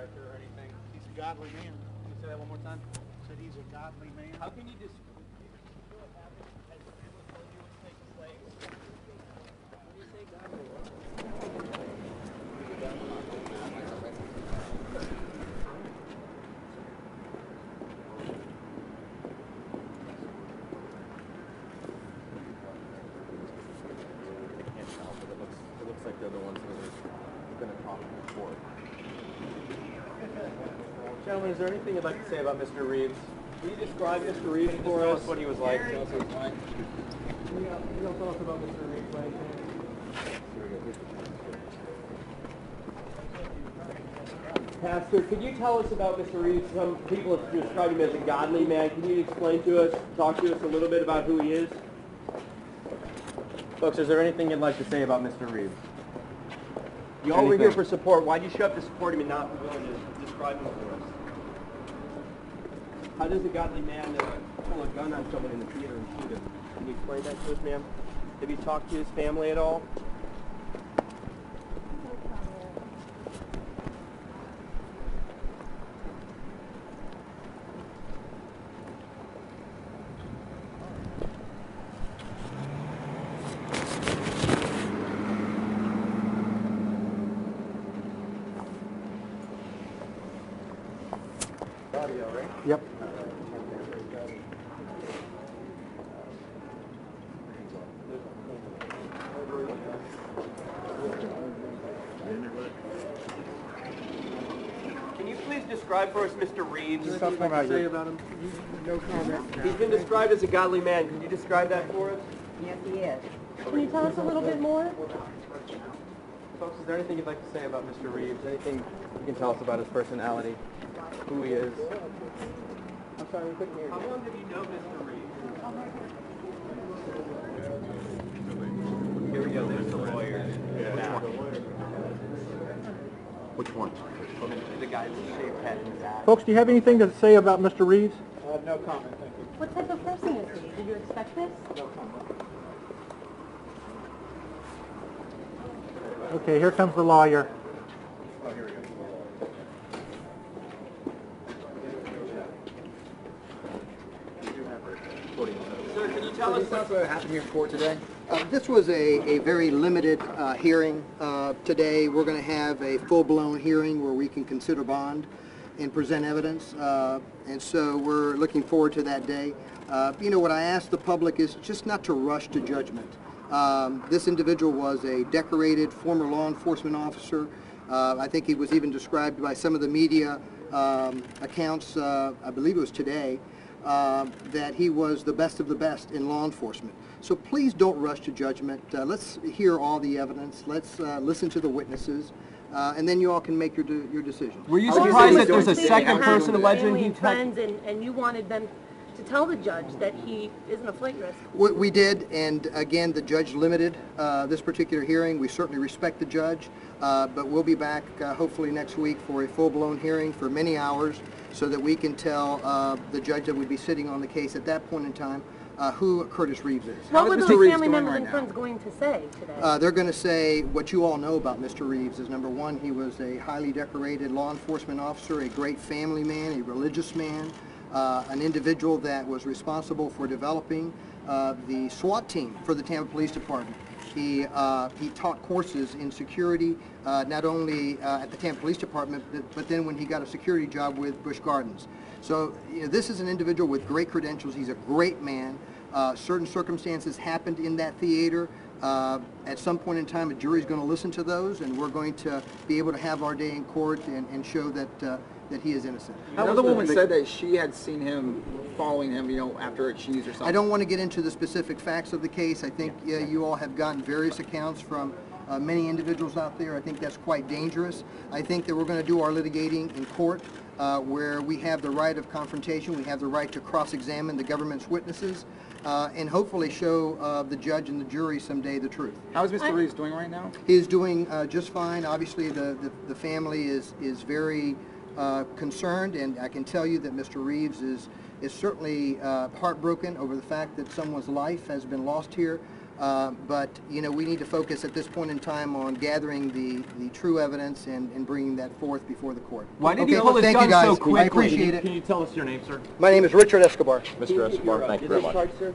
character or anything. He's a godly man. Can you say that one more time? Said he's a godly man. How can you just... what happened? Has the family told you what's taking place? When you say godly, It looks like they're the ones that are going to talk before. Gentlemen, is there anything you'd like to say about Mr. Reeves? Can you describe Mr. Reeves for us? What he was like? Tell us what he's like. Can you tell us about Mr. Reeves by any chance? Pastor, could you tell us about Mr. Reeves? Some people have described him as a godly man. Can you explain to us, talk to us a little bit about who he is? Folks, is there anything you'd like to say about Mr. Reeves? You all were here for support. Why'd you show up to support him and not be willing to describe him for us? How does a godly man pull a gun on someone in the theater and shoot him? Can you explain that to us, ma'am? Have you talked to his family at all? Audio, right? Yep. Can you please describe for us Mr. Reeves? Something about say you. about him? No comment. He's been described as a godly man. Can you describe that for us? Yes, he is. Can you tell us a little bit more? Folks, is there anything you'd like to say about Mr. Reeves? Anything you can tell us about his personality? Who he is? I'm sorry, we couldn't hear you. How long have you known Mr. Reeves? Here we go, there's the lawyer. Yeah. Which one? The guy with the shaved head in his ass. Folks, do you have anything to say about Mr. Reeves? No comment, thank you. What type of person is he? Did you expect this? No comment. Okay, here comes the lawyer. Oh, here we go. Sir, can you tell us What happened here in court today? This was a very limited hearing. Today we're going to have a full-blown hearing where we can consider bond and present evidence, and so we're looking forward to that day. You know, what I ask the public is just not to rush to judgment. This individual was a decorated former law enforcement officer. I think he was even described by some of the media accounts, I believe it was today, that he was the best of the best in law enforcement. So please don't rush to judgment. Let's hear all the evidence. Let's listen to the witnesses, and then you all can make your decision. Were you surprised that there's a Family second and person alleging family he and friends, and you wanted them to tell the judge that he isn't a flight risk? We did, and again, the judge limited this particular hearing. We certainly respect the judge, but we'll be back hopefully next week for a full-blown hearing for many hours so that we can tell the judge that would be sitting on the case at that point in time who Curtis Reeves is. What were those family members and friends going to say today? They're going to say what you all know about Mr. Reeves is, number one, he was a highly decorated law enforcement officer, a great family man, a religious man, an individual that was responsible for developing the SWAT team for the Tampa Police Department. He taught courses in security, not only at the Tampa Police Department, but then when he got a security job with Busch Gardens. So you know, this is an individual with great credentials. He's a great man. Certain circumstances happened in that theater. At some point in time, a jury's going to listen to those, and we're going to be able to have our day in court and show that that he is innocent. Another woman said that she had seen him following him, you know, after a cheese or something. I don't want to get into the specific facts of the case. I think you all have gotten various accounts from many individuals out there. I think that's quite dangerous. I think that we're going to do our litigating in court where we have the right of confrontation, we have the right to cross-examine the government's witnesses, and hopefully show the judge and the jury someday the truth. How is Mr. Reeves doing right now? He is doing just fine. Obviously, the family is very concerned, and I can tell you that Mr. Reeves is certainly heartbroken over the fact that someone's life has been lost here. But, you know, we need to focus at this point in time on gathering the true evidence and bringing that forth before the court. Why did Okay, you pull his thank gun you guys. so quickly? I appreciate it. Can you tell us your name, sir? My name is Richard Escobar. Mr. Escobar, thank you very much. Is this charged, sir?